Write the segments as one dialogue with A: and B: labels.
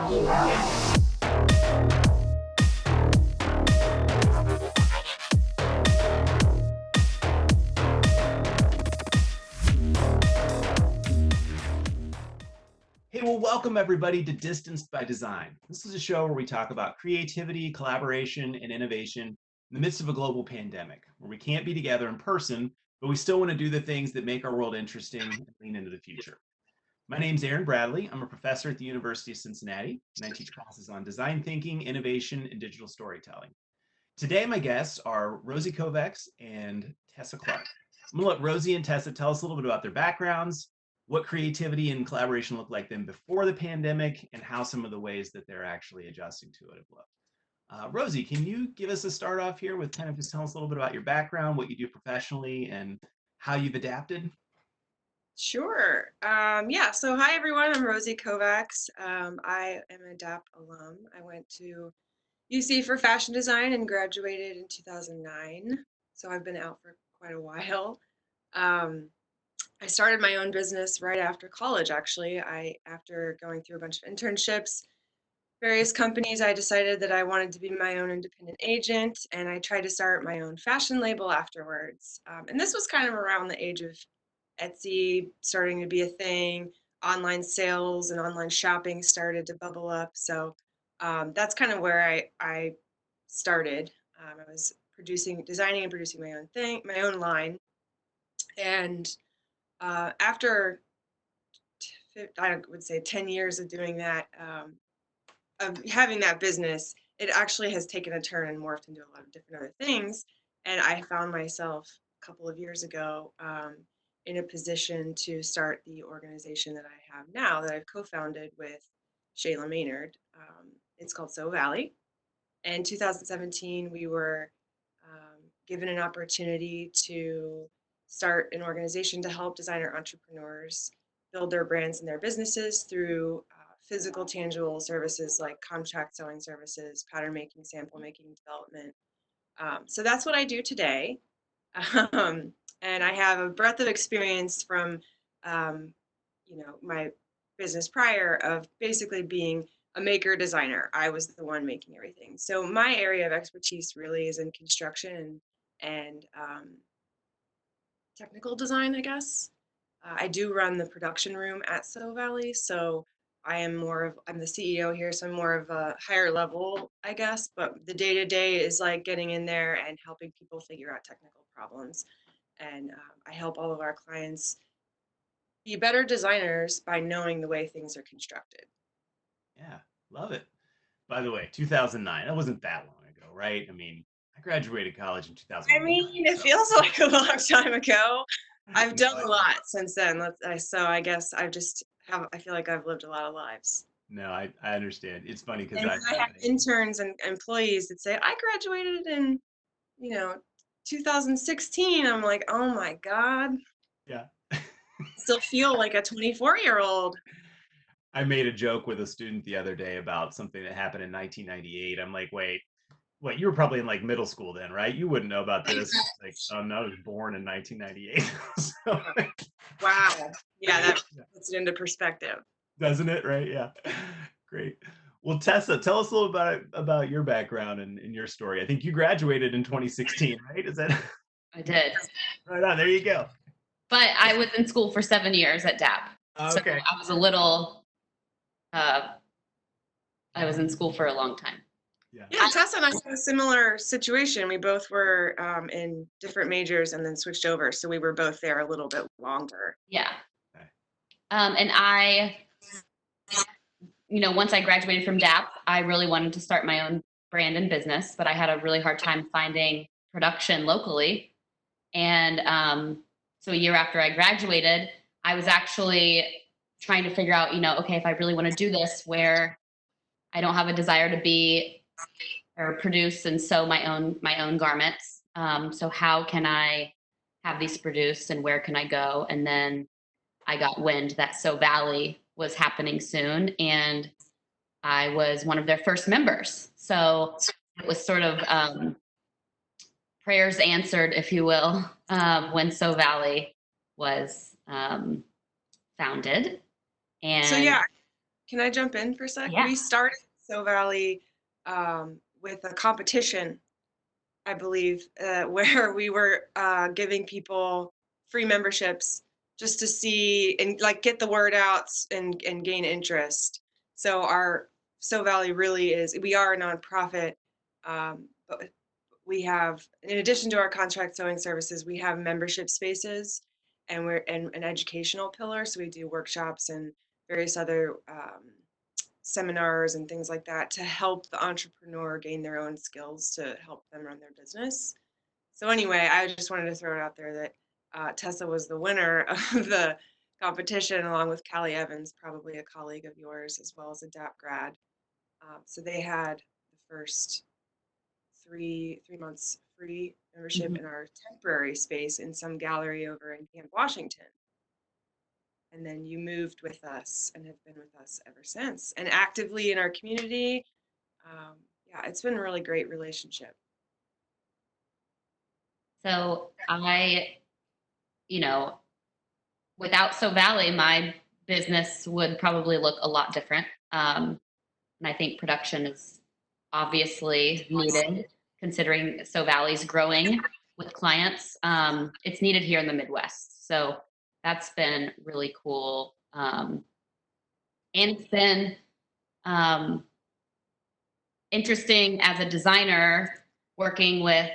A: Hey, well, welcome everybody to Distanced by Design. This is a show where we talk about creativity, collaboration, and innovation in the midst of a global pandemic, where we can't be together in person, but we still want to do the things that make our world interesting and lean into the future. My name's Aaron Bradley. I'm a professor at the University of Cincinnati, and I teach classes on design thinking, innovation, and digital storytelling. Today, my guests are Rosie Kovacs and Tessa Clark. I'm gonna let Rosie and Tessa tell us a little bit about their backgrounds, what creativity and collaboration looked like them before the pandemic, and how some of the ways that they're actually adjusting to it have looked. Rosie, can you give us a start off here with kind of just tell us a little bit about your background, what you do professionally, and how you've adapted?
B: Sure. Yeah, so hi everyone, I'm Rosie Kovacs. I am a DAAP alum. I went to UC for fashion design and graduated in 2009. So I've been out for quite a while. Um, I started my own business right after college, actually. After going through a bunch of internships, various companies, I decided that I wanted to be my own independent agent, and I tried to start my own fashion label afterwards. And this was kind of around the age of Etsy starting to be a thing. Online sales and online shopping started to bubble up. So that's kind of where I started. I was designing and producing my own thing, my own line. And after, I would say 10 years of doing that, of having that business, it actually has taken a turn and morphed into a lot of different other things. And I found myself a couple of years ago in a position to start the organization that I have now that I've co-founded with Shayla Maynard. It's called So Valley. In 2017, we were given an opportunity to start an organization to help designer entrepreneurs build their brands and their businesses through physical, tangible services like contract selling services, pattern making, sample making, development. So that's what I do today. And I have a breadth of experience from, my business prior of basically being a maker designer. I was the one making everything. So my area of expertise really is in construction and technical design, I guess. I do run the production room at So Valley, so I'm the CEO here, so I'm more of a higher level, I guess, but the day-to-day is like getting in there and helping people figure out technical problems. And I help all of our clients be better designers by knowing the way things are constructed.
A: Yeah, love it. By the way, 2009, that wasn't that long ago, right? I mean, I graduated college in
B: I
A: 2001.
B: mean, it
A: So
B: feels like a long time ago. I've
A: no,
B: done a lot since then. So I guess I feel like I've lived a lot of lives.
A: I understand. It's funny because
B: And when I have interns and employees that say, I graduated in, you know, 2016, I'm like, oh my God,
A: yeah.
B: still feel like a 24-year-old.
A: I made a joke with a student the other day about something that happened in 1998. I'm like, wait, what? You were probably in like middle school then, right? You wouldn't know about this. It's like, oh no, I was born in 1998. So,
B: Wow. Yeah, that puts it into perspective.
A: doesn't it? Right? Yeah. Great. Well, Tessa, tell us a little about your background and your story. I think you graduated in 2016, right? Is that
C: I did.
A: right on? There you go.
C: But I was in school for 7 years at DAAP. So
A: Okay.
C: I was a little, I was in school for a long time.
A: Yeah.
B: Yeah, Tessa and I had a similar situation. We both were in different majors and then switched over. So we were both there a little bit longer.
C: Yeah.
A: Okay.
C: And I, once I graduated from DAAP, I really wanted to start my own brand and business, but I had a really hard time finding production locally. And so a year after I graduated, I was actually trying to figure out, okay, if I really want to do this where I don't have a desire to be or produce and sew my own garments. So how can I have these produced and where can I go? And then I got wind that So Valley was happening soon, and I was one of their first members. So it was sort of prayers answered, if you will, when So Valley was founded. And
B: So yeah, can I jump in for a sec?
C: Yeah.
B: We started So Valley with a competition, I believe, where we were giving people free memberships just to see and like get the word out and gain interest. So our So Valley really is, we are a nonprofit, but we have, in addition to our contract sewing services, we have membership spaces and we're an educational pillar. So we do workshops and various other seminars and things like that to help the entrepreneur gain their own skills to help them run their business. So anyway, I just wanted to throw it out there that Tessa was the winner of the competition, along with Callie Evans, probably a colleague of yours, as well as a DAAP grad. So they had the first three months free membership in our temporary space in some gallery over in Camp Washington. And then you moved with us and have been with us ever since, and actively in our community. Yeah, it's been a really great relationship.
C: So you know, without So Valley, my business would probably look a lot different. And I think production is obviously needed, considering So Valley's growing with clients. It's needed here in the Midwest. So that's been really cool. And it's been interesting as a designer working with,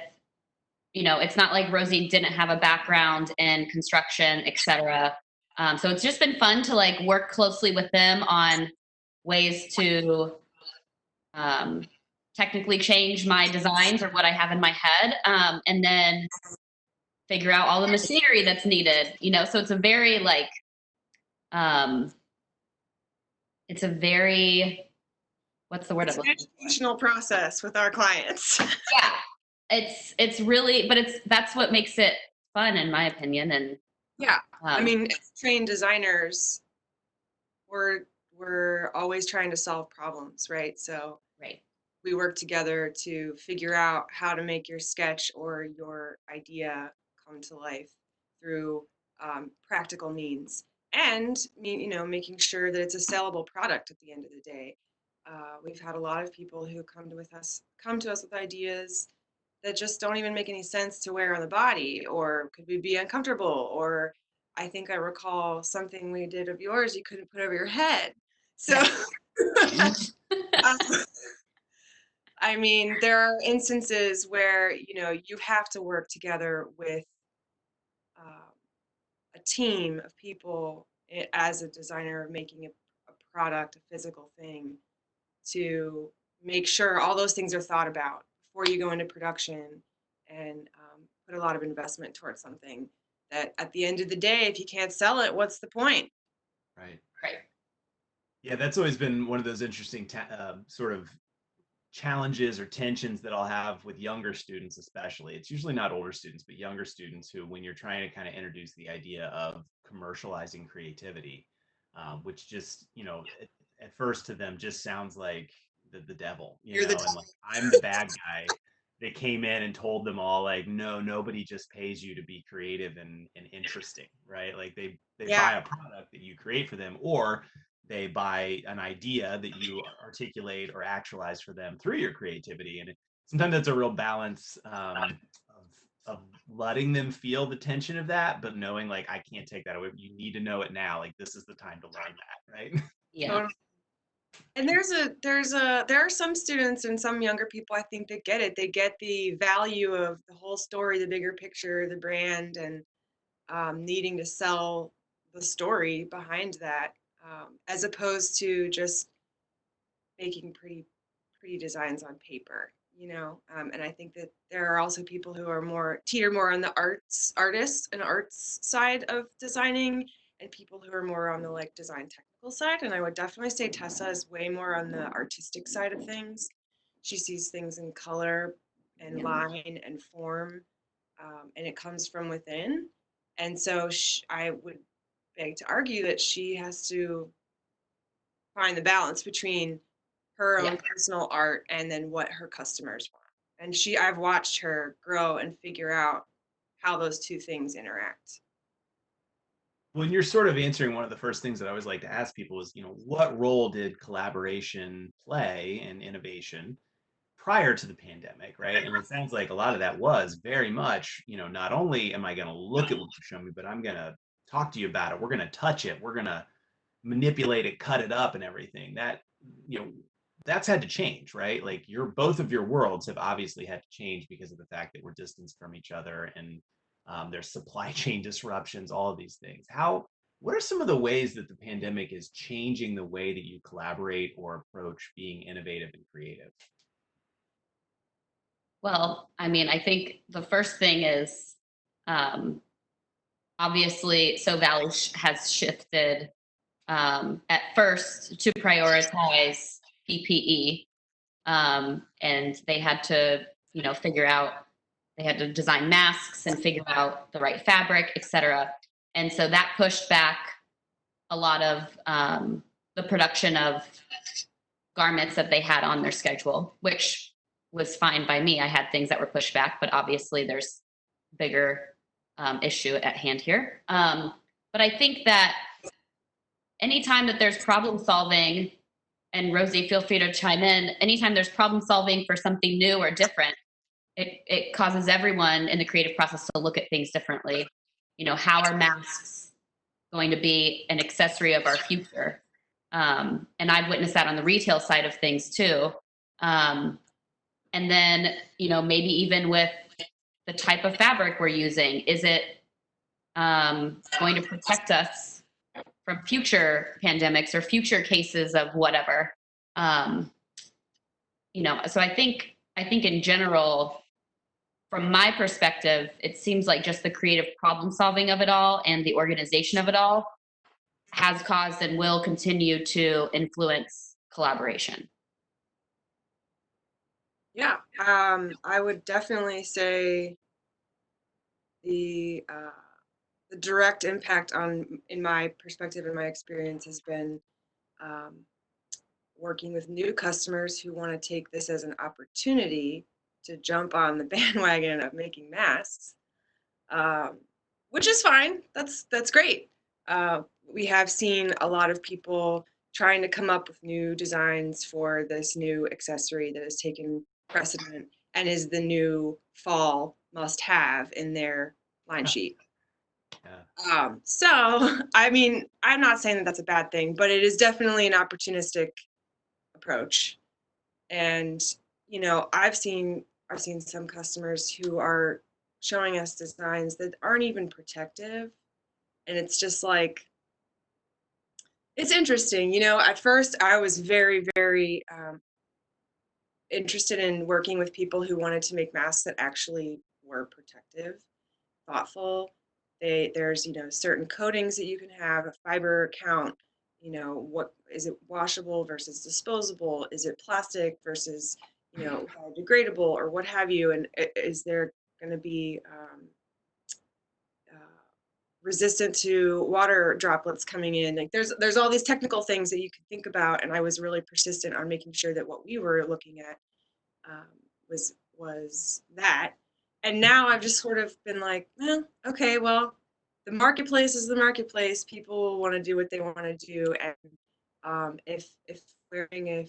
C: it's not like Rosie didn't have a background in construction, et cetera. So it's just been fun to like work closely with them on ways to technically change my designs or what I have in my head, and then figure out all the machinery that's needed. So it's a very like, it's a very, what's the word?
B: It's an educational process with our clients.
C: Yeah, it's really, but that's what makes it fun, in my opinion. And
B: yeah, I mean, as trained designers, we're always trying to solve problems, right? So
C: right.
B: We work together to figure out how to make your sketch or your idea come to life through practical means, and making sure that it's a sellable product at the end of the day. We've had a lot of people who come to us with ideas that just don't even make any sense to wear on the body, or could be uncomfortable, or I think I recall something we did of yours you couldn't put over your head. So I mean, there are instances where you have to work together with a team of people as a designer making a product, a physical thing, to make sure all those things are thought about before you go into production, and put a lot of investment towards something that at the end of the day, if you can't sell it, what's the point?
A: Right.
C: Right.
A: Yeah, that's always been one of those interesting sort of challenges or tensions that I'll have with younger students, especially. It's usually not older students, but younger students who, when you're trying to kind of introduce the idea of commercializing creativity, which just, at first to them just sounds like the devil,
B: You're the
A: and like I'm the bad guy. They came in and told them all like, no, nobody just pays you to be creative and interesting, right? Like they
B: yeah.
A: buy a product that you create for them, or they buy an idea that you articulate or actualize for them through your creativity. And sometimes that's a real balance of letting them feel the tension of that, but knowing like, I can't take that away. You need to know it now. Like this is the time to learn that, right?
C: Yeah.
B: Totally. And there are some students and some younger people, I think, that get it. They get the value of the whole story, the bigger picture, the brand, and needing to sell the story behind that, as opposed to just making pretty designs on paper. And I think that there are also people who are teeter more on the artist and arts side of designing, and people who are more on the like design technical side. And I would definitely say Tessa is way more on the artistic side of things. She sees things in color and line and form, and it comes from within. And so I would beg to argue that she has to find the balance between her own personal art and then what her customers want. And I've watched her grow and figure out how those two things interact.
A: When you're sort of answering, one of the first things that I always like to ask people is, what role did collaboration play in innovation prior to the pandemic, right? And it sounds like a lot of that was very much, not only am I going to look at what you show me, but I'm going to talk to you about it. We're going to touch it. We're going to manipulate it, cut it up, and everything. You know, that's had to change, right? Like both of your worlds have obviously had to change because of the fact that we're distanced from each other, and there's supply chain disruptions, all of these things. What are some of the ways that the pandemic is changing the way that you collaborate or approach being innovative and creative?
C: Well, I mean, I think the first thing is um, obviously, so Valley has shifted at first to prioritize PPE, and they had to, figure out, they had to design masks and figure out the right fabric, et cetera. And so that pushed back a lot of the production of garments that they had on their schedule, which was fine by me. I had things that were pushed back, but obviously there's bigger issue at hand here. But I think that anytime that there's problem solving, and Rosie, feel free to chime in, anytime there's problem solving for something new or different, it causes everyone in the creative process to look at things differently. How are masks going to be an accessory of our future? And I've witnessed that on the retail side of things too. And then, maybe even with the type of fabric we're using, is it going to protect us from future pandemics or future cases of whatever? So I think in general, from my perspective, it seems like just the creative problem solving of it all and the organization of it all has caused and will continue to influence collaboration.
B: Yeah, I would definitely say the direct impact in my perspective and my experience, has been um, working with new customers who want to take this as an opportunity to jump on the bandwagon of making masks, um, which is fine. That's great. We have seen a lot of people trying to come up with new designs for this new accessory that has taken precedent and is the new fall must-have in their line sheet.
A: Yeah.
B: So, I mean, I'm not saying that that's a bad thing, but it is definitely an opportunistic approach. And, I've seen some customers who are showing us designs that aren't even protective. And it's just like, it's interesting. At first I was very, very interested in working with people who wanted to make masks that actually were protective, thoughtful. There's certain coatings that you can have, a fiber count. What is it, washable versus disposable? Is it plastic versus biodegradable, or what have you? And is there going to be resistant to water droplets coming in? Like there's all these technical things that you can think about, and I was really persistent on making sure that what we were looking at was that. And now I've just sort of been like, okay, well, the marketplace is the marketplace. People want to do what they want to do, and if wearing a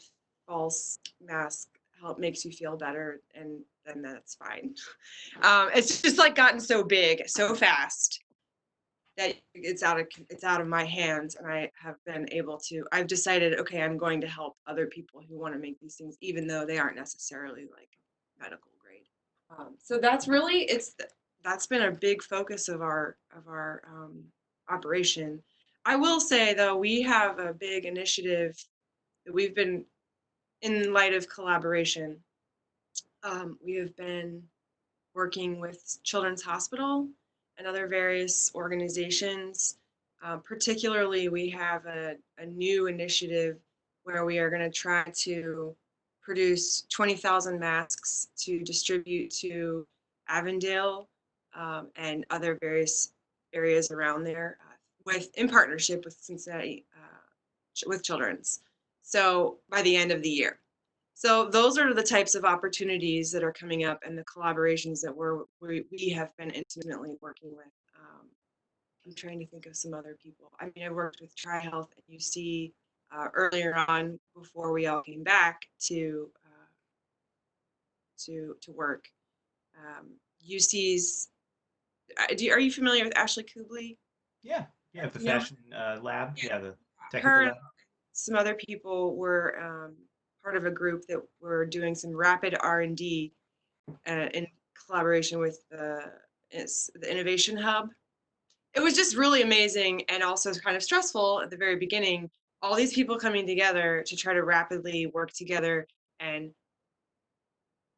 B: false mask makes you feel better, and then that's fine. It's just like gotten so big so fast that it's out of my hands, and I've decided, okay, I'm going to help other people who want to make these things, even though they aren't necessarily like medical grade. So that's been a big focus of our operation. I will say though, we have a big initiative that we've been, in light of collaboration, we have been working with Children's Hospital and other various organizations. Particularly, we have a new initiative where we are going to try to produce 20,000 masks to distribute to Avondale and other various areas around there, in partnership with Cincinnati, with Children's. So by the end of the year. So those are the types of opportunities that are coming up, and the collaborations that we have been intimately working with I'm trying to think of some other people. I mean, I worked with TriHealth and UC earlier on before we all came back to work. UC's. Are you familiar with Ashley Kubley?
A: Yeah, yeah, the
B: You know,
A: fashion lab, yeah, the technical
B: her and
A: lab.
B: some other people were part of a group that were doing some rapid R&D in collaboration with the Innovation Hub. It was just really amazing and also kind of stressful at the very beginning. All these people coming together to try to rapidly work together and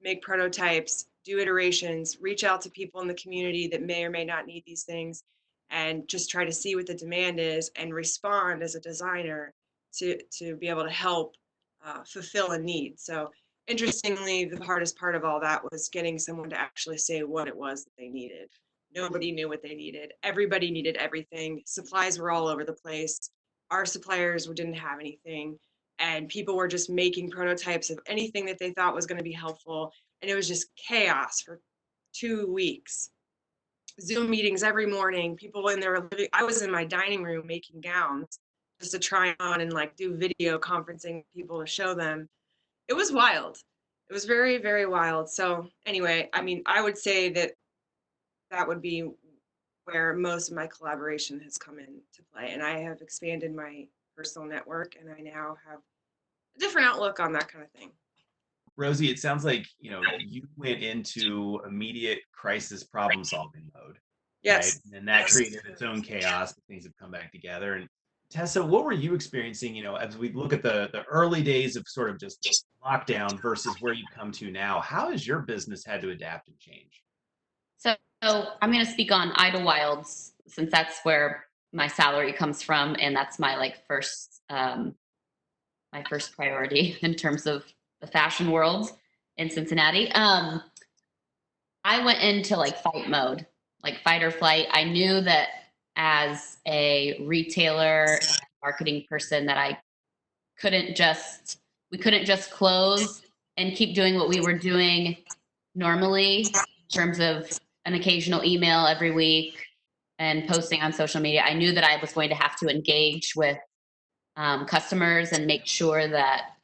B: make prototypes, do iterations, reach out to people in the community that may or may not need these things, and just try to see what the demand is and respond as a designer to be able to help fulfill a need. So interestingly, the hardest part of all that was getting someone to actually say what it was that they needed. Nobody knew what they needed. Everybody needed everything. Supplies were all over the place. Our suppliers didn't have anything. And people were just making prototypes of anything that they thought was going to be helpful. And it was just chaos for 2 weeks. Zoom meetings every morning. People in their living. I was in my dining room making gowns just to try on and like do video conferencing with people to show them. It was wild. It was very, very wild. So anyway, I mean, I would say that that would be where most of my collaboration has come into play. And I have expanded my personal network, and I now have a different outlook on that kind of thing.
A: Rosie, it sounds like, you went into immediate crisis problem solving mode, right?
B: Yes.
A: And that
B: Yes.
A: created its own chaos, but things have come back together. And Tessa, what were you experiencing, as we look at the early days of sort of just lockdown versus where you've come to now? How has your business had to adapt and change?
C: So I'm going to speak on Idlewild since that's where my salary comes from, and that's my my first priority in terms of the fashion world in Cincinnati. I went into like fight mode, like fight or flight. I knew that as a retailer, marketing person, that we couldn't just close and keep doing what we were doing normally in terms of an occasional email every week and posting on social media. I knew that I was going to have to engage with customers and make sure that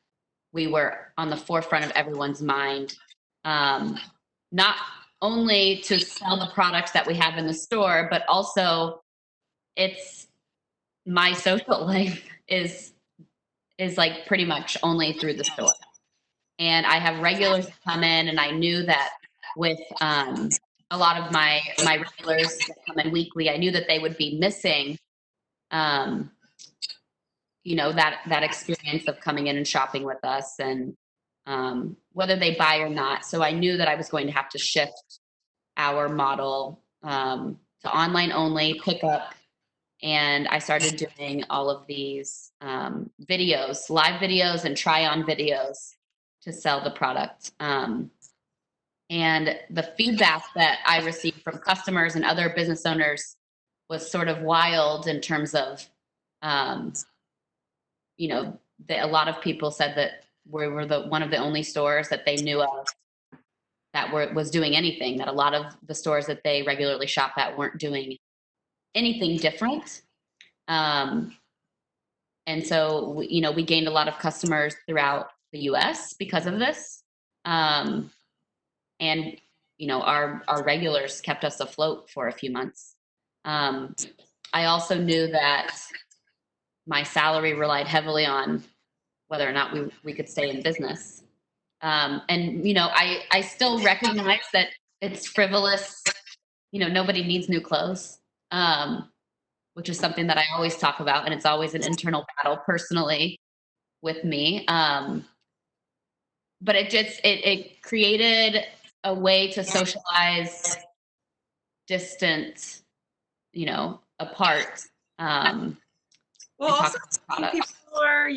C: we were on the forefront of everyone's mind, not only to sell the products that we have in the store, but also it's my social life is like pretty much only through the store. And I have regulars that come in, and I knew that with a lot of my regulars that come in weekly, I knew that they would be missing that experience of coming in and shopping with us, and whether they buy or not. So I knew that I was going to have to shift our model to online only pickup. And I started doing all of these videos, live videos and try on videos to sell the product. And the feedback that I received from customers and other business owners was sort of wild in terms of, a lot of people said that we were one of the only stores that they knew of that was doing anything, that a lot of the stores that they regularly shop at weren't doing anything different. And so, we gained a lot of customers throughout the US because of this. And, our regulars kept us afloat for a few months. I also knew that my salary relied heavily on whether or not we could stay in business. And, I still recognize that it's frivolous. Nobody needs new clothes, which is something that I always talk about. And it's always an internal battle personally with me. But it created a way to socialize distant, apart.
B: Well, also people are,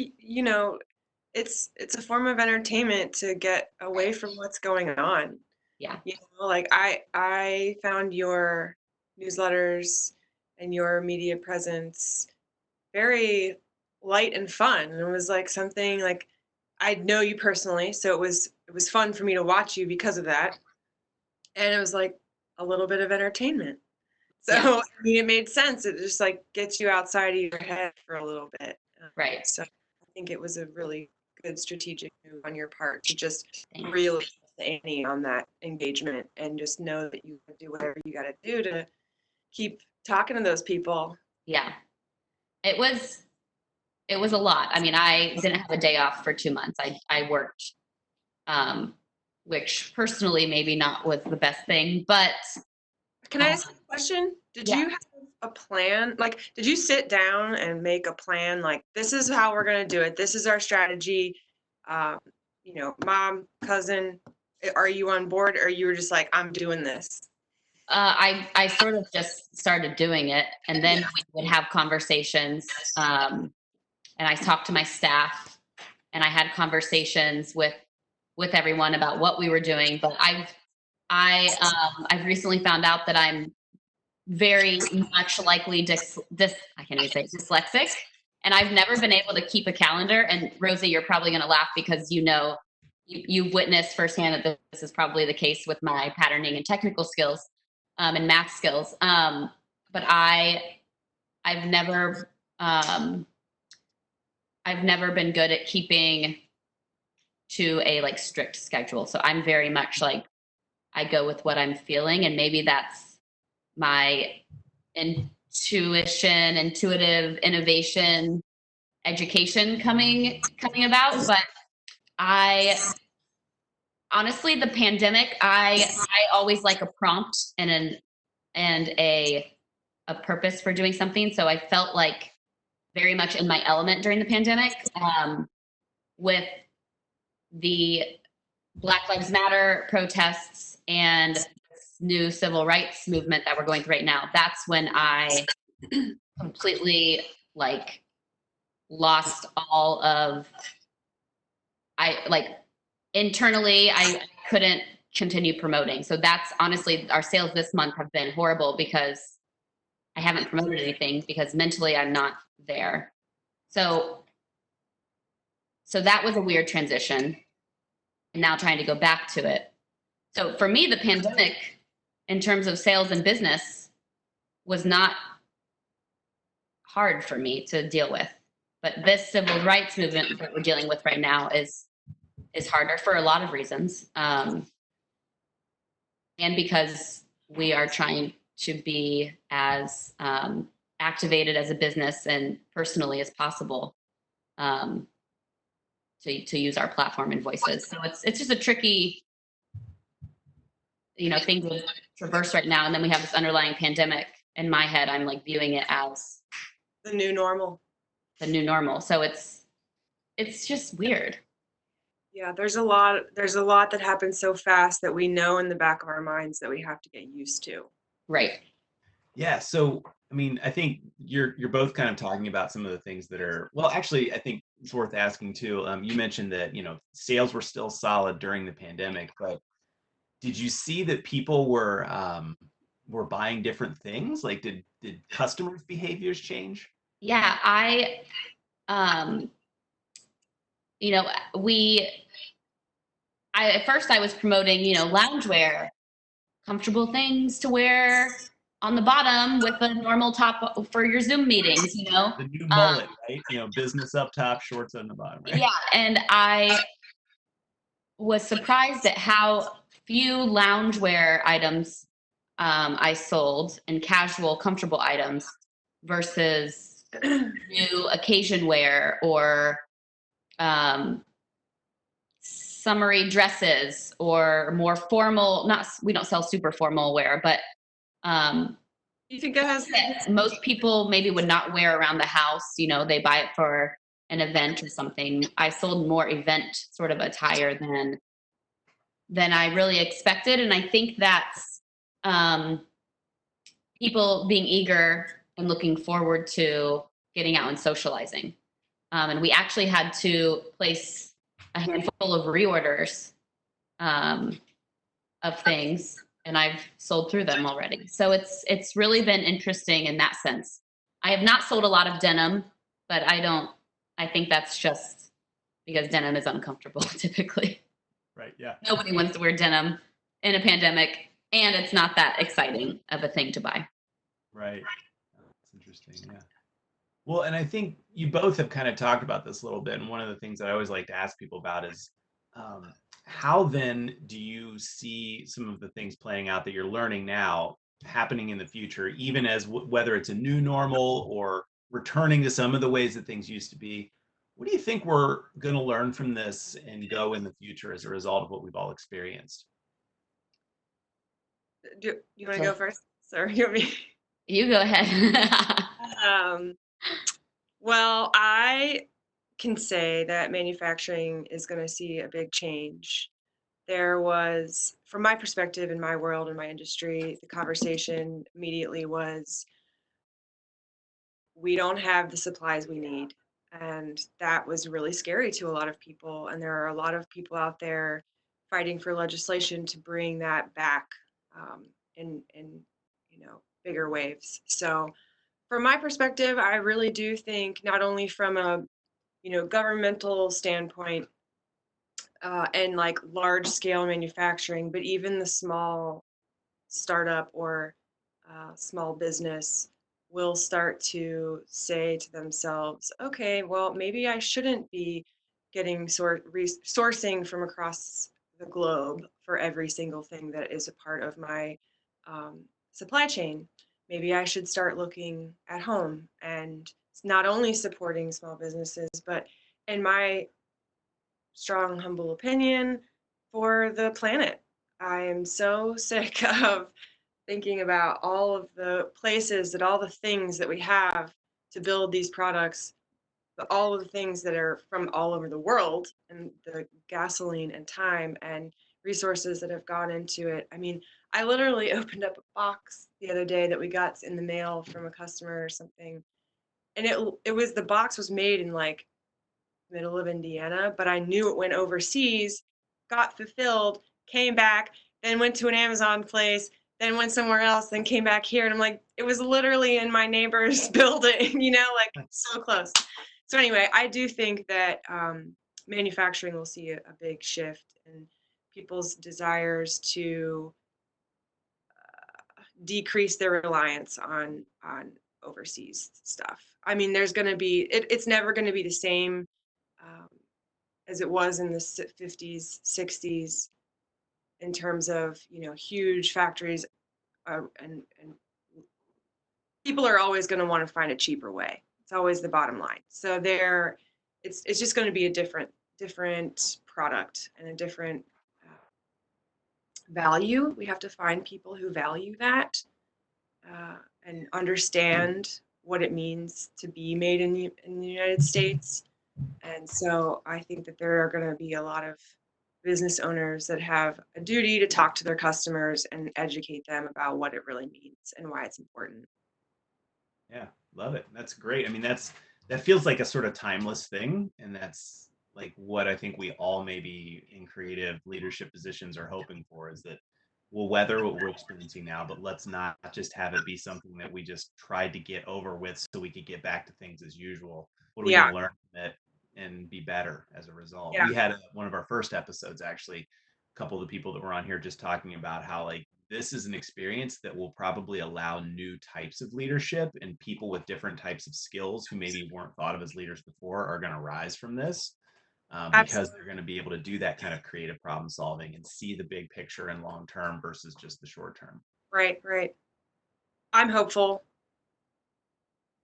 B: it's a form of entertainment to get away from what's going on.
C: Yeah.
B: Like I found your newsletters and your media presence very light and fun. And it was like something like I know you personally, so it was fun for me to watch you because of that. And it was like a little bit of entertainment. So,
C: Yeah.
B: I mean, it made sense. It just like gets you outside of your head for a little bit.
C: Right.
B: So I think it was a really good strategic move on your part to just
C: Thanks.
B: really put the ante on that engagement and just know that you do whatever you got to do to keep talking to those people.
C: Yeah. It was a lot. I mean, I didn't have a day off for 2 months. I worked, which personally maybe not was the best thing, but
B: Can I ask a question? Did
C: Yeah.
B: you have a plan? Like, did you sit down and make a plan? Like, this is how we're going to do it. This is our strategy. Mom, cousin, are you on board? Or you were just like, I'm doing this?
C: I sort of just started doing it, and then we would have conversations, and I talked to my staff, and I had conversations with everyone about what we were doing. But I've recently found out that I'm very much likely I can't even say it, dyslexic, and I've never been able to keep a calendar. And Rosie, you're probably going to laugh because you've witnessed firsthand that this is probably the case with my patterning and technical skills, and math skills. But I've never been good at keeping to a like strict schedule. So I'm very much like, I go with what I'm feeling, and maybe that's my intuitive innovation education coming about. But I honestly, the pandemic, I always like a prompt and a purpose for doing something. So I felt like very much in my element during the pandemic, with the Black Lives Matter protests and this new civil rights movement that we're going through right now. That's when I completely like lost all of, internally, I couldn't continue promoting. So that's honestly, our sales this month have been horrible because I haven't promoted anything because mentally I'm not there. So that was a weird transition, and now trying to go back to it. So for me, the pandemic, in terms of sales and business, was not hard for me to deal with. But this civil rights movement that we're dealing with right now is harder for a lot of reasons. And because we are trying to be as activated as a business and personally as possible, to use our platform and voices. So it's just a tricky, thing to traverse right now. And then we have this underlying pandemic. In my head, I'm like viewing it as
B: the new normal.
C: So it's just weird.
B: Yeah, there's a lot that happens so fast that we know in the back of our minds that we have to get used to.
C: Right.
A: Yeah. So, I mean, I think you're both kind of talking about some of the things that are, well, actually, I think it's worth asking too. You mentioned that, sales were still solid during the pandemic, but did you see that people were buying different things? Like, did customers' behaviors change?
C: Yeah, at first I was promoting, loungewear, comfortable things to wear on the bottom with a normal top for your Zoom meetings,
A: The new mullet, right? Business up top, shorts on the bottom, right?
C: Yeah, and I was surprised at how few loungewear items I sold and casual, comfortable items versus new occasion wear or summery dresses or more formal. We don't sell super formal wear, but
B: you think that has
C: most people maybe would not wear around the house. They buy it for an event or something. I sold more event sort of attire than I really expected, and I think that's people being eager and looking forward to getting out and socializing. And we actually had to place a handful of reorders of things, and I've sold through them already. So it's really been interesting in that sense. I have not sold a lot of denim, but I think that's just because denim is uncomfortable typically.
A: Right, yeah.
C: Nobody wants to wear denim in a pandemic, and it's not that exciting of a thing to buy.
A: Right. That's interesting. Yeah. Well, and I think you both have kind of talked about this a little bit. And one of the things that I always like to ask people about is um, how then do you see some of the things playing out that you're learning now happening in the future, even as whether it's a new normal or returning to some of the ways that things used to be? What do you think we're going to learn from this and go in the future as a result of what we've all experienced?
B: Do you want to
C: So
B: go first? Sorry, you want me?
C: you go ahead.
B: Um, well, I can say that manufacturing is going to see a big change. There was, from my perspective in my world, in my industry, the conversation immediately was, we don't have the supplies we need. And that was really scary to a lot of people. And there are a lot of people out there fighting for legislation to bring that back in bigger waves. So from my perspective, I really do think not only from a governmental standpoint and like large scale manufacturing, but even the small startup or small business will start to say to themselves, okay, well, maybe I shouldn't be getting sourcing from across the globe for every single thing that is a part of my um, supply chain. Maybe I should start looking at home and not only supporting small businesses, but in my strong, humble opinion, for the planet. I am so sick of thinking about all of the places that all the things that we have to build these products, all of the things that are from all over the world, and the gasoline and time and resources that have gone into it. I mean, I literally opened up a box the other day that we got in the mail from a customer or something, and the box was made in like middle of Indiana, but I knew it went overseas, got fulfilled, came back, then went to an Amazon place, then went somewhere else, then came back here. And I'm like, it was literally in my neighbor's building, like so close. So anyway, I do think that manufacturing will see a big shift in people's desires to decrease their reliance on overseas stuff. I mean, there's going to be it's never going to be the same um, as it was in the 50s, 60s, in terms of huge factories, and people are always going to want to find a cheaper way. It's always the bottom line. So it's just going to be a different product and a different value. We have to find people who value that and understand what it means to be made in the United States. And so I think that there are going to be a lot of business owners that have a duty to talk to their customers and educate them about what it really means and why it's important.
A: Yeah, love it. That's great. I mean, that feels like a sort of timeless thing, and that's like what I think we all maybe in creative leadership positions are hoping for is that we'll weather what we're experiencing now, but let's not just have it be something that we just tried to get over with so we could get back to things as usual. What are we
B: Yeah,
A: going to learn from it and be better as a result?
B: yeah,
A: We had one of our first episodes actually, a couple of the people that were on here just talking about how like this is an experience that will probably allow new types of leadership, and people with different types of skills who maybe weren't thought of as leaders before are going to rise from this because
B: absolutely.
A: they're going to be able to do that kind of creative problem solving and see the big picture and long term versus just the short term.
B: Right, right. I'm hopeful.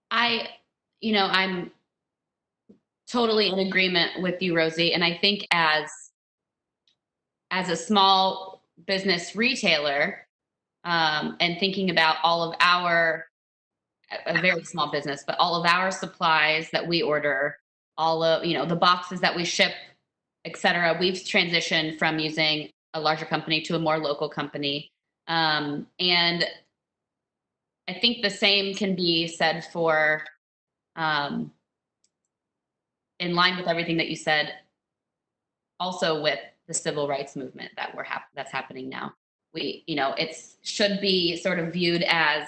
C: I'm totally in agreement with you, Rosie. And I think as a small business retailer, and thinking about all of a very small business, but all of our supplies that we order, all of, the boxes that we ship, et cetera, we've transitioned from using a larger company to a more local company. And I think the same can be said for, um, in line with everything that you said, also with the civil rights movement that's happening now. It's should be sort of viewed as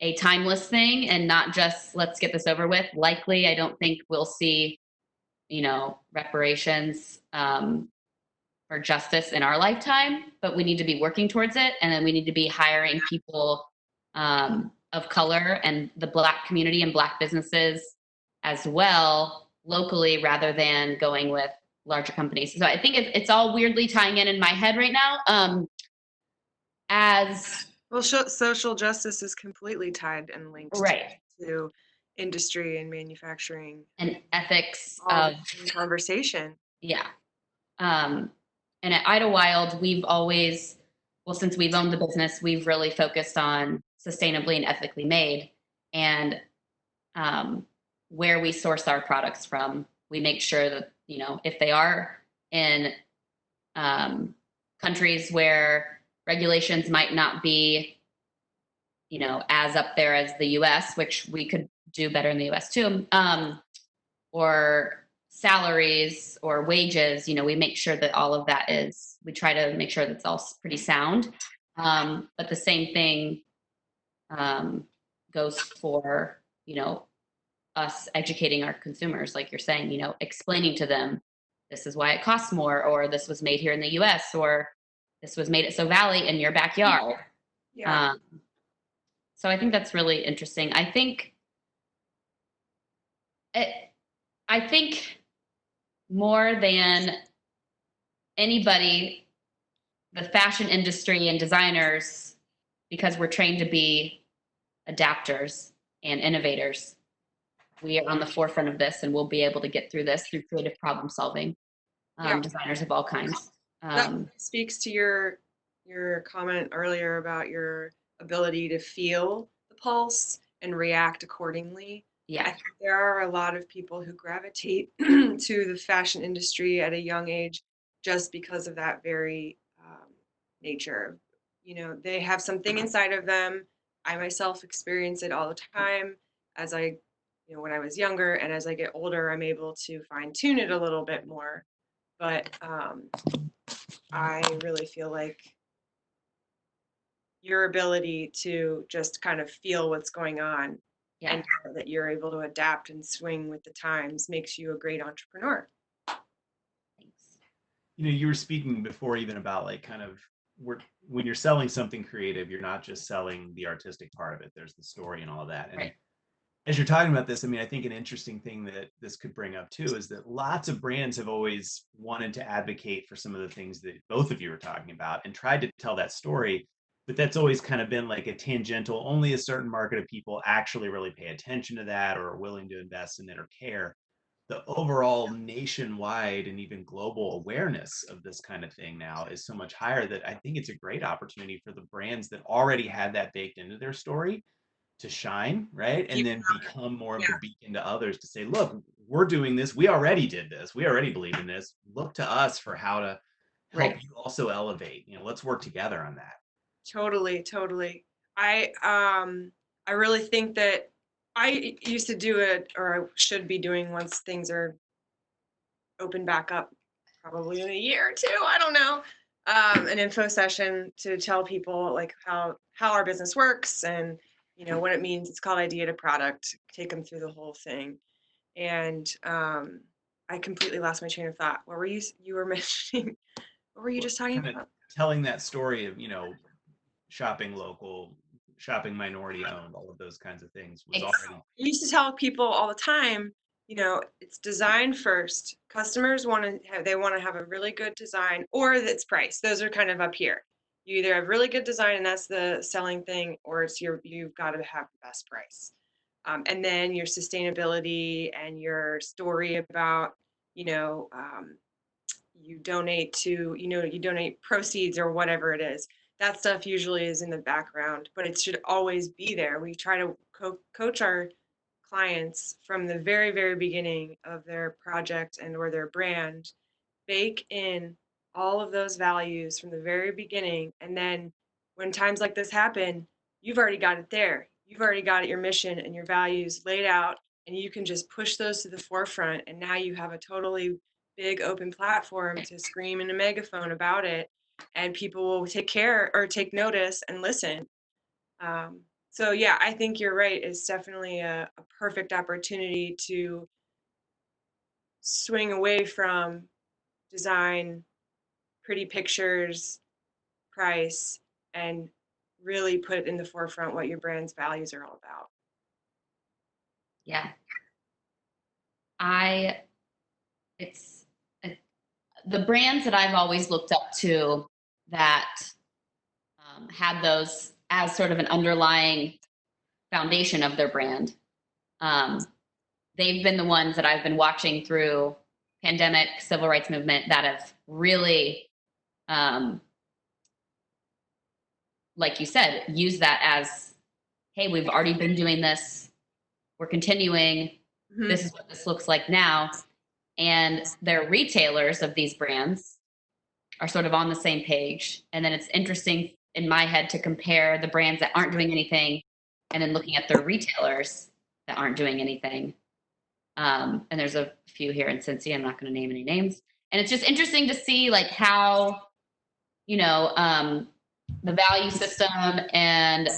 C: a timeless thing and not just let's get this over with. Likely, I don't think we'll see, reparations or justice in our lifetime, but we need to be working towards it, and then we need to be hiring people of color and the Black community and Black businesses as well locally, rather than going with larger companies. So I think it's all weirdly tying in my head right now. As
B: Well, social justice is completely tied and linked
C: right,
B: to industry and manufacturing
C: and ethics
B: all
C: of
B: in conversation.
C: yeah. And at Idlewild, we've always, well, since we've owned the business, we've really focused on sustainably and ethically made. And where we source our products from, we make sure that, you know, if they are in countries where regulations might not be, you know, as up there as the US, which we could do better in the US too, or salaries or wages, you know, we make sure that all of that is, we try to make sure that's all pretty sound. But the same thing goes for, you know, us educating our consumers, like you're saying, you know, explaining to them, this is why it costs more, or this was made here in the US, or this was made at So Valley in your backyard.
B: Yeah.
C: So I think that's really interesting. I think more than anybody, the fashion industry and designers, because we're trained to be adapters and innovators, we are on the forefront of this, and we'll be able to get through this through creative problem solving. Designers of all kinds.
B: That speaks to your comment earlier about your ability to feel the pulse and react accordingly.
C: Yeah.
B: I think there are a lot of people who gravitate to the fashion industry at a young age just because of that very nature. You know, they have something inside of them. I myself experience it all the time as when I was younger, and as I get older, I'm able to fine tune it a little bit more. But I really feel like your ability to just kind of feel what's going on and that you're able to adapt and swing with the times makes you a great entrepreneur.
C: Thanks.
A: You know, you were speaking before even about like kind of when you're selling something creative, you're not just selling the artistic part of it. There's the story and all of that. And
C: Right.
A: as you're talking about this, I mean, I think an interesting thing that this could bring up too is that lots of brands have always wanted to advocate for some of the things that both of you were talking about and tried to tell that story. But that's always kind of been like a tangential, only a certain market of people actually really pay attention to that or are willing to invest in it or care. The overall nationwide and even global awareness of this kind of thing now is so much higher that I think it's a great opportunity for the brands that already had that baked into their story to shine, right? And then become more of the beacon to others to say, look, we're doing this. We already did this. We already believe in this. Look to us for how to help you also elevate. You know, let's work together on that.
B: Totally. I really think that I used to do it, or I should be doing once things are open back up, probably in a year or two, I don't know. An info session to tell people like how our business works and what it means. It's called idea to product. Take them through the whole thing. And I completely lost my train of thought. What were you were mentioning? What were you just talking about?
A: Telling that story of, you know, shopping local, shopping minority owned, all of those kinds of things was already.
B: I used to tell people all the time, it's design first. Customers want to have a really good design, or it's price. Those are kind of up here. You either have really good design and that's the selling thing, or you've got to have the best price. And then your sustainability and your story about, you donate proceeds or whatever it is. That stuff usually is in the background, but it should always be there. We try to coach our clients from the very, very beginning of their project and or their brand, bake in all of those values from the very beginning. And then when times like this happen, you've already got it there. You've already got your mission and your values laid out, and you can just push those to the forefront. And now you have a totally big open platform to scream in a megaphone about it, and people will take notice and listen. So yeah, I think you're right. It's definitely a perfect opportunity to swing away from design, pretty pictures, price, and really put in the forefront what your brand's values are all about.
C: Yeah. It's the brands that I've always looked up to that had those as sort of an underlying foundation of their brand. They've been the ones that I've been watching through pandemic, civil rights movement that have really, like you said, used that as, hey, we've already been doing this. We're continuing.
B: Mm-hmm.
C: This is what this looks like now. And their retailers of these brands are sort of on the same page. And then it's interesting in my head to compare the brands that aren't doing anything and then looking at their retailers that aren't doing anything. And there's a few here in Cincy. I'm not going to name any names. And it's just interesting to see like how, the value system and,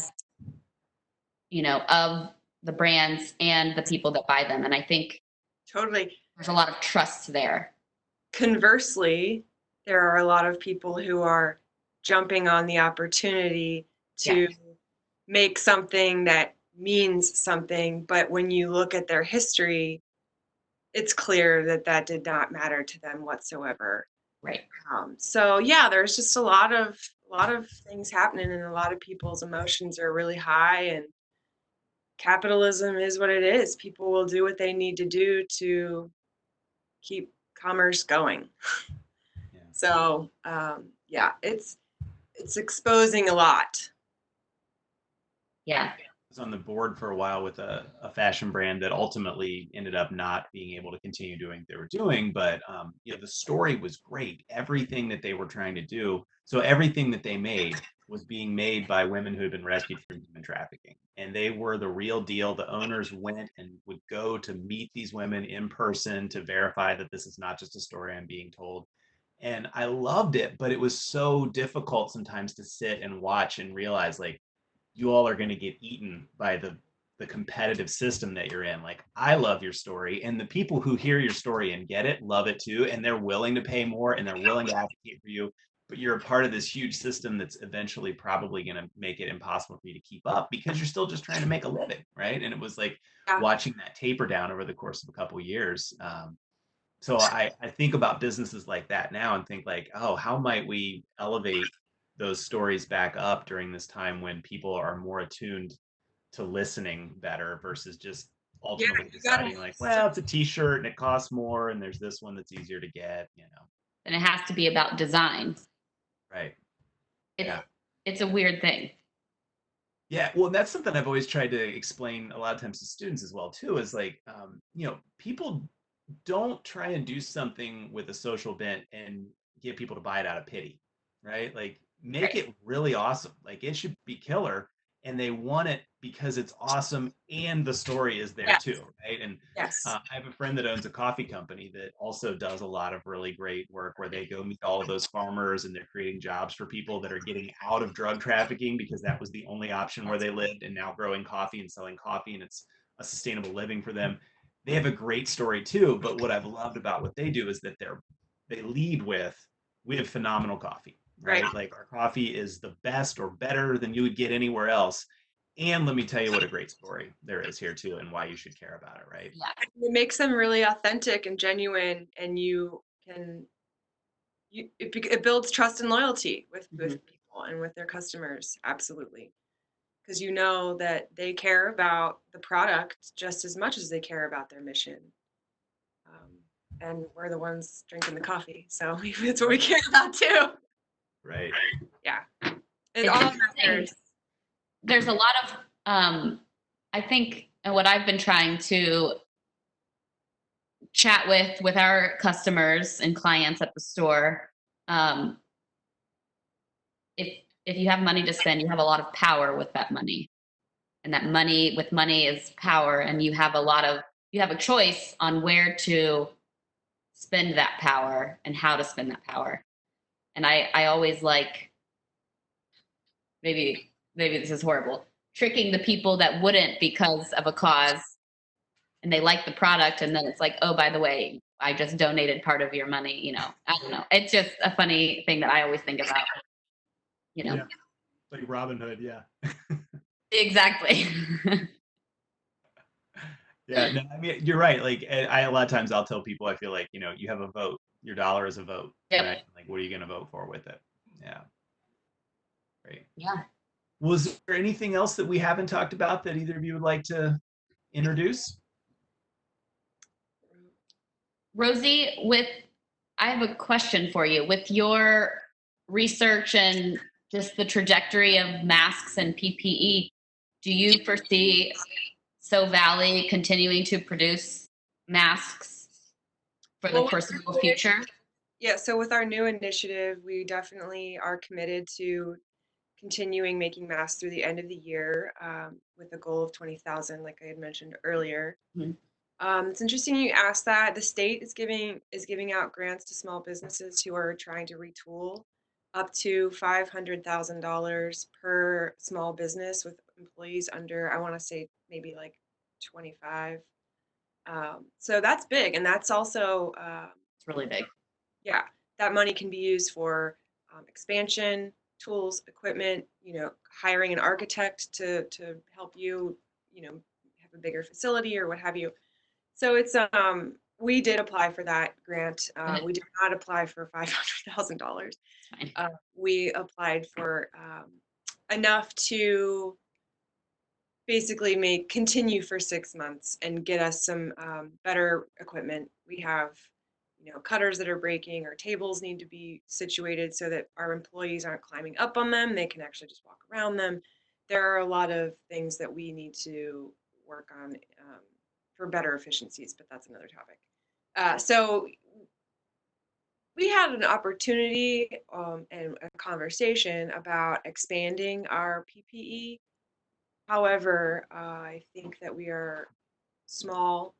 C: of the brands and the people that buy them. And I think
B: totally
C: there's a lot of trust there.
B: Conversely, there are a lot of people who are jumping on the opportunity to make something that means something, but when you look at their history, it's clear that that did not matter to them whatsoever.
C: Right.
B: So yeah, there's just a lot of things happening, and a lot of people's emotions are really high, and capitalism is what it is. People will do what they need to do to keep commerce going.
A: Yeah.
B: So yeah, it's exposing a lot.
C: Yeah.
A: I was on the board for a while with a fashion brand that ultimately ended up not being able to continue doing what they were doing. But the story was great. Everything that they were trying to do. So everything that they made was being made by women who had been rescued from human trafficking. And they were the real deal. The owners went and would go to meet these women in person to verify that this is not just a story I'm being told. And I loved it, but it was so difficult sometimes to sit and watch and realize like, you all are going to get eaten by the competitive system that you're in. Like, I love your story, and the people who hear your story and get it love it too, and they're willing to pay more and they're willing to advocate for you. But you're a part of this huge system that's eventually probably going to make it impossible for you to keep up because you're still just trying to make a living, right? And it was like watching that taper down over the course of a couple of years. So I think about businesses like that now and think like, oh, how might we elevate those stories back up during this time when people are more attuned to listening better versus just ultimately deciding like, well, it's a t-shirt and it costs more and there's this one that's easier to get,
C: And it has to be about design.
A: Right.
C: It's a weird thing.
A: Yeah, well, that's something I've always tried to explain a lot of times to students as well too, is like, people don't try and do something with a social bent and get people to buy it out of pity, right? Like make it really awesome. Like it should be killer, and they want it because it's awesome and the story is there too, right? And I have a friend that owns a coffee company that also does a lot of really great work where they go meet all of those farmers and they're creating jobs for people that are getting out of drug trafficking because that was the only option where they lived, and now growing coffee and selling coffee, and it's a sustainable living for them. They have a great story too, but what I've loved about what they do is that they lead with, we have phenomenal coffee, right? Like our coffee is the best or better than you would get anywhere else. And let me tell you what a great story there is here too, and why you should care about it, right?
C: Yeah.
B: It makes them really authentic and genuine, and it builds trust and loyalty with people and with their customers. Absolutely. Because you know that they care about the product just as much as they care about their mission. And we're the ones drinking the coffee, so it's what we care about too.
A: Right.
B: Yeah. It all matters.
C: There's a lot of, I think, and what I've been trying to chat with our customers and clients at the store, if you have money to spend, you have a lot of power with that money. And that money is power, and you have a choice on where to spend that power and how to spend that power. And I always like, maybe this is horrible, tricking the people that wouldn't because of a cause and they like the product, and then it's like, oh, by the way, I just donated part of your money. I don't know. It's just a funny thing that I always think about.
A: Yeah. Like Robin Hood, yeah.
C: Exactly.
A: Yeah, no, I mean, you're right. Like, a lot of times I'll tell people, I feel like, you have a vote. Your dollar is a vote, right?
C: Yep.
A: Like, what are you going to vote for with it? Yeah, great.
C: Yeah.
A: Was there anything else that we haven't talked about that either of you would like to introduce?
C: Rosie, I have a question for you. With your research and just the trajectory of masks and PPE, do you foresee So Valley continuing to produce masks for the
B: Well,
C: foreseeable future?
B: yeah, so with our new initiative, we definitely are committed to continuing making masks through the end of the year, with a goal of 20,000, like I had mentioned earlier.
C: Mhm.
B: It's interesting you asked that. The state is giving out grants to small businesses who are trying to retool, up to $500,000 per small business with employees under, I want to say maybe like 25. So that's big, and that's also
C: It's really big.
B: yeah, that money can be used for expansion, tools, equipment, hiring an architect to help you, have a bigger facility or what have you. So it's we did apply for that grant.
C: Okay,
B: We did not apply for $500,000.
C: it's fine.
B: We applied for enough to basically continue for 6 months and get us some better equipment. We have, cutters that are breaking, or tables need to be situated so that our employees aren't climbing up on them. They can actually just walk around them. There are a lot of things that we need to work on for better efficiencies, but that's another topic. So we had an opportunity and a conversation about expanding our PPE. However, I think that we are small.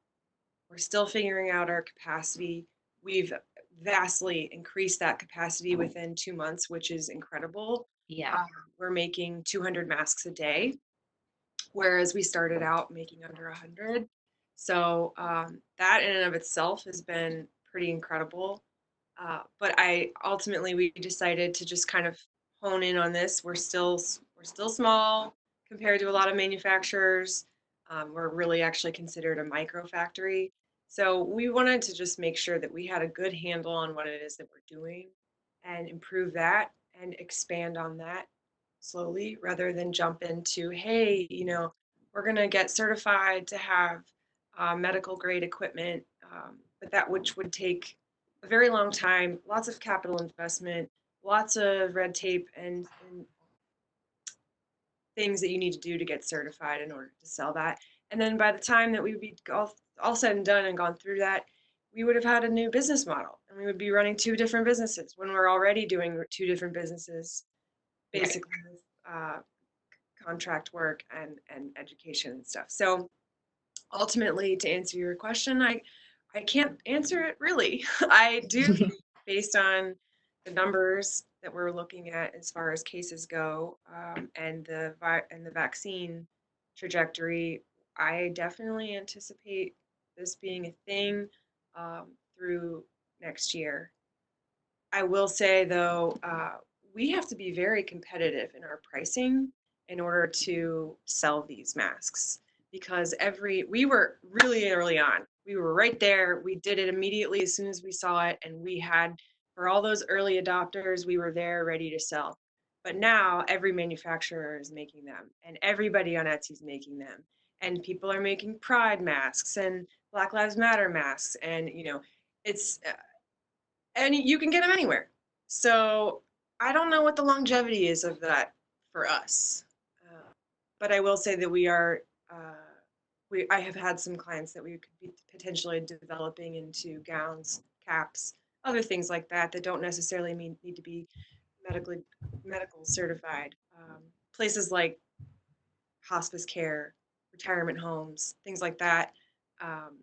B: We're still figuring out our capacity. We've vastly increased that capacity within 2 months, which is incredible.
C: Yeah.
B: We're making 200 masks a day, whereas we started out making under 100. So that in and of itself has been pretty incredible. But we decided to just kind of hone in on this. We're still small compared to a lot of manufacturers. We're really actually considered a micro factory. So we wanted to just make sure that we had a good handle on what it is that we're doing and improve that and expand on that slowly, rather than jump into, hey, we're going to get certified to have medical grade equipment, but that which would take a very long time, lots of capital investment, lots of red tape, and things that you need to do to get certified in order to sell that. And then by the time that we would be all said and done and gone through that, we would have had a new business model, and we would be running two different businesses when we're already doing two different businesses, basically with contract work and education and stuff. So ultimately, to answer your question, I can't answer it really. I do think, based on the numbers that we're looking at as far as cases go, and the vaccine trajectory, I definitely anticipate this being a thing through next year. I will say though, we have to be very competitive in our pricing in order to sell these masks, because we were really early on. We were right there. We did it immediately as soon as we saw it, and for all those early adopters, we were there ready to sell. But now every manufacturer is making them, and everybody on Etsy is making them, and people are making Pride masks and Black Lives Matter masks, and it's and you can get them anywhere. So I don't know what the longevity is of that for us, but I will say that I have had some clients that we could be potentially developing into gowns, caps, other things like that that don't necessarily need to be medical certified. Places like hospice care, retirement homes, things like that. Um,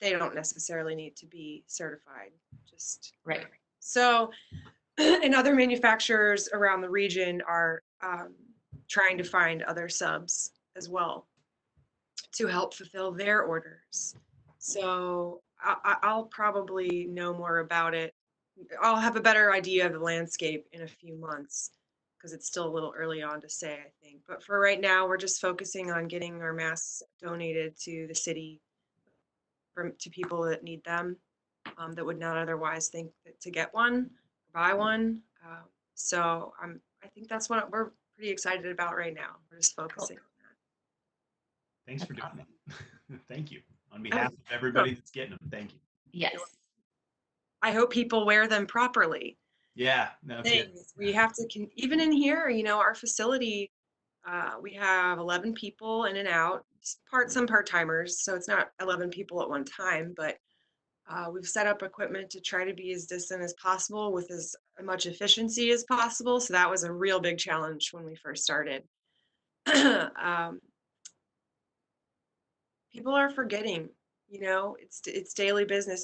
B: they don't necessarily need to be certified. Just
C: Right.
B: so, and other manufacturers around the region are trying to find other subs as well to help fulfill their orders. So I'll probably know more about it. I'll have a better idea of the landscape in a few months, because it's still a little early on to say, I think. But for right now, we're just focusing on getting our masks donated to the city to people that need them, that would not otherwise think to get one, buy one. So I think that's what we're pretty excited about right now. We're just focusing on
A: Thanks for doing that. Thank you. On
B: that.
A: behalf of everybody that's getting them, thank you.
C: Yes.
B: I hope people wear them properly.
A: Yeah, no kidding.
B: We have to, even in here, our facility, we have 11 people in and out, some part-timers, so it's not 11 people at one time, but we've set up equipment to try to be as distant as possible with as much efficiency as possible. So that was a real big challenge when we first started. People are forgetting, it's daily business.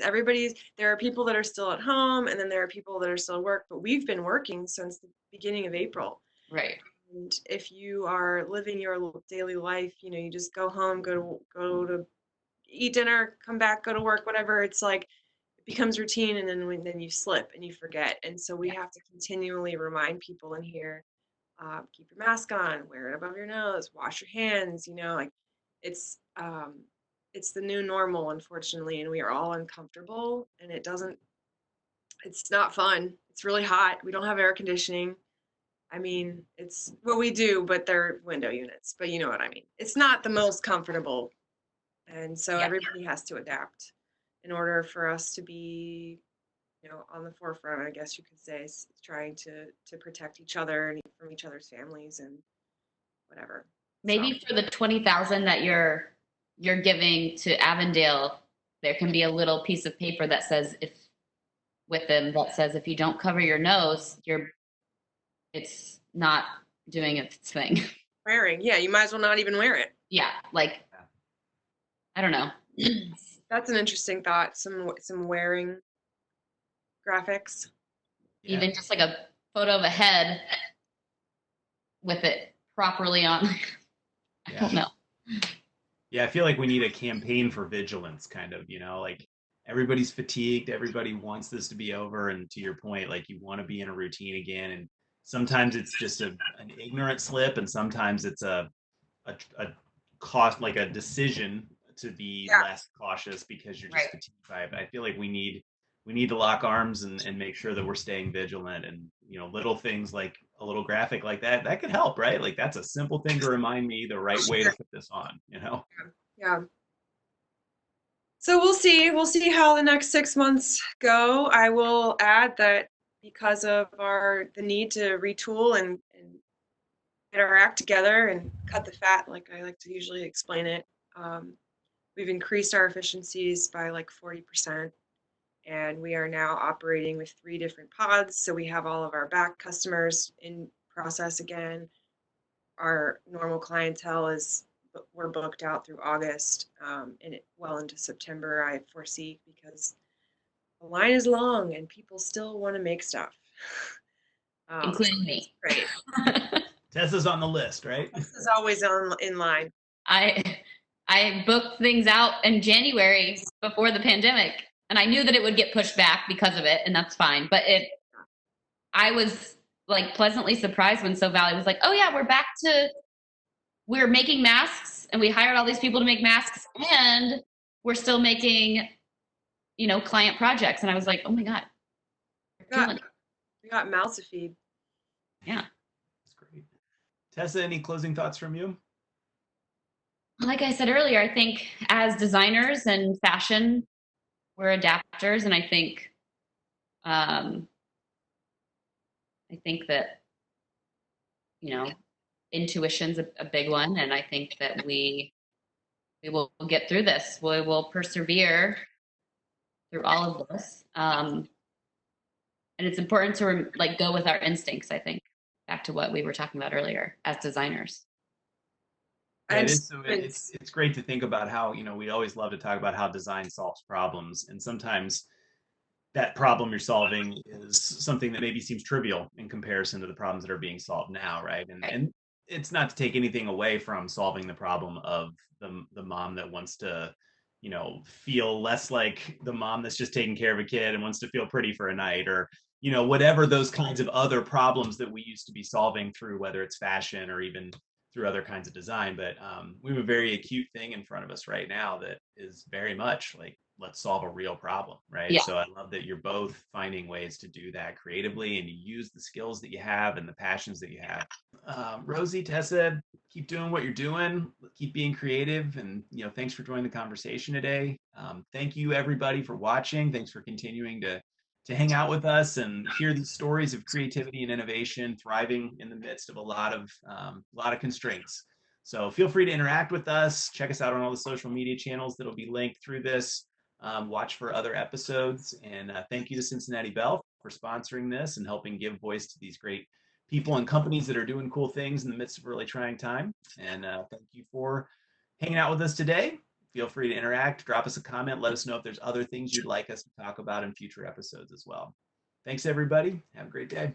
B: There are people that are still at home, and then there are people that are still at work, but we've been working since the beginning of April.
C: Right.
B: And if you are living your daily life, you just go home, go to eat dinner, come back, go to work, whatever. It's like it becomes routine, and then you slip and you forget. And so we have to continually remind people in here, keep your mask on, wear it above your nose, wash your hands. Like it's it's the new normal, unfortunately, and we are all uncomfortable, and it's not fun. It's really hot. We don't have air conditioning. I mean, it's what we do, but they're window units. But you know what I mean. It's not the most comfortable, and so everybody has to adapt in order for us to be, on the forefront, I guess you could say, trying to protect each other and from each other's families and whatever.
C: Maybe for the 20,000 that you're giving to Avondale, there can be a little piece of paper that says if you don't cover your nose, it's not doing its thing.
B: Wearing, yeah, you might as well not even wear it.
C: Yeah, like I don't know.
B: That's an interesting thought. Some wearing graphics.
C: Even just like a photo of a head with it properly on. I don't know.
A: Yeah, I feel like we need a campaign for vigilance, kind of, like everybody's fatigued, everybody wants this to be over, and to your point, like you want to be in a routine again, and sometimes it's just an ignorant slip, and sometimes it's a cost, like a decision to be less cautious because you're just fatigued by it. But I feel like we need to lock arms and make sure that we're staying vigilant, and little things like a little graphic like that could help, right? Like that's a simple thing to remind me the right way to put this on.
B: Yeah. So we'll see how the next 6 months go. I will add that because of the need to retool and get our act together and cut the fat, like I like to usually explain it, we've increased our efficiencies by like 40%. And we are now operating with 3 different pods. So we have all of our back customers in process again. Our normal clientele we're booked out through August, and well into September, I foresee, because the line is long and people still want to make stuff.
C: Including me.
B: Great.
A: Tessa's on the list, right?
B: Tessa's always in line.
C: I booked things out in January before the pandemic, and I knew that it would get pushed back because of it, and that's fine. But I was like pleasantly surprised when So Valley was like, "Oh yeah, we're making masks, and we hired all these people to make masks, and we're still making, client projects." And I was like, "Oh my god,
B: we got mouths to feed."
C: Yeah,
A: that's great. Tessa, any closing thoughts from you?
C: Like I said earlier, I think as designers and fashion, we're adapters, and I think that intuition's a big one, and I think that we will get through this. We will persevere through all of this, and it's important to go with our instincts. I think back to what we were talking about earlier as designers.
A: Yeah, it's great to think about how, we always love to talk about how design solves problems. And sometimes that problem you're solving is something that maybe seems trivial in comparison to the problems that are being solved now, right? And it's not to take anything away from solving the problem of the mom that wants to, feel less like the mom that's just taking care of a kid and wants to feel pretty for a night, or whatever those kinds of other problems that we used to be solving through, whether it's fashion or even through other kinds of design. But we have a very acute thing in front of us right now that is very much like, let's solve a real problem, right?
C: Yeah.
A: So I love that you're both finding ways to do that creatively, and you use the skills that you have and the passions that you have. Rosie, Tessa, keep doing what you're doing, keep being creative, and thanks for joining the conversation today. Thank you everybody for watching. Thanks for continuing to hang out with us and hear these stories of creativity and innovation thriving in the midst of a lot of constraints. So feel free to interact with us. Check us out on all the social media channels that'll be linked through this. Watch for other episodes. And thank you to Cincinnati Bell for sponsoring this and helping give voice to these great people and companies that are doing cool things in the midst of a really trying time. And thank you for hanging out with us today. Feel free to interact, drop us a comment, let us know if there's other things you'd like us to talk about in future episodes as well. Thanks, everybody. Have a great day.